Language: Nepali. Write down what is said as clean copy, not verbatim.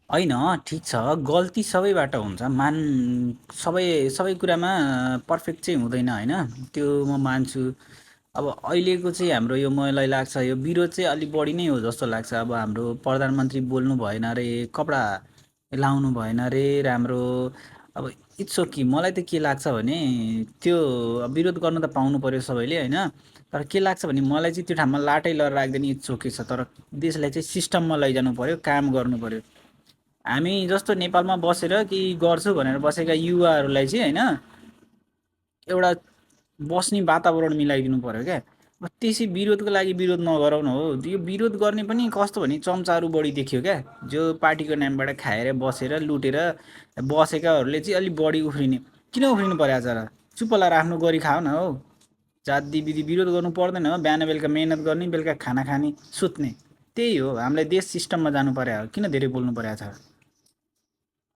होइन ठिक छ, गल्ती सबैबाट हुन्छ। सबै सबै कुरामा पर्फेक्ट चाहिँ हुँदैन होइन, त्यो म मान्छु। अब अहिलेको चाहिँ हाम्रो यो मलाई लाग्छ यो विरोध चाहिँ अलिक बढी नै हो जस्तो लाग्छ। अब हाम्रो प्रधानमन्त्री बोल्नु भएन रे, कपडा लाउनु भएन रे राम्रो। अब इट्स ओके, मलाई त के लाग्छ भने त्यो विरोध गर्न त पाउनु पर्यो सबैले होइन। तर के लाग्छ भने मलाई चाहिँ त्यो ठाउँमा लाटै लएर राख्दैन, इट्स ओके छ। तर देशलाई चाहिँ सिस्टममा लैजानु पर्यो, काम गर्नु पर्यो। हामी जस्तो नेपालमा बसेर केही गर्छु भनेर बसेका युवाहरूलाई चाहिँ होइन एउटा बस्ने वातावरण मिलाइदिनु पर्यो क्या। अब त्यसै विरोधको लागि विरोध नगरौँ न हो। यो विरोध गर्ने पनि कस्तो भने चम्चाहरू बढी देखियो क्या, जो पार्टीको नामबाट खाएर बसेर लुटेर बसेकाहरूले चाहिँ अलिक बढी उफ्रिने। किन उफ्रिनु परेको छ र? चुप्प लाएर आफ्नो गरी खाऊ न हो। जाति विधि विरोध गर्नु पर्दैन हो, बिहान बेलुका मेहनत गर्ने, बेलुका खाना खाने, सुत्ने। त्यही हो, हामीलाई देश सिस्टममा जानु पर्यो, किन धेरै बोल्नु परेको छ?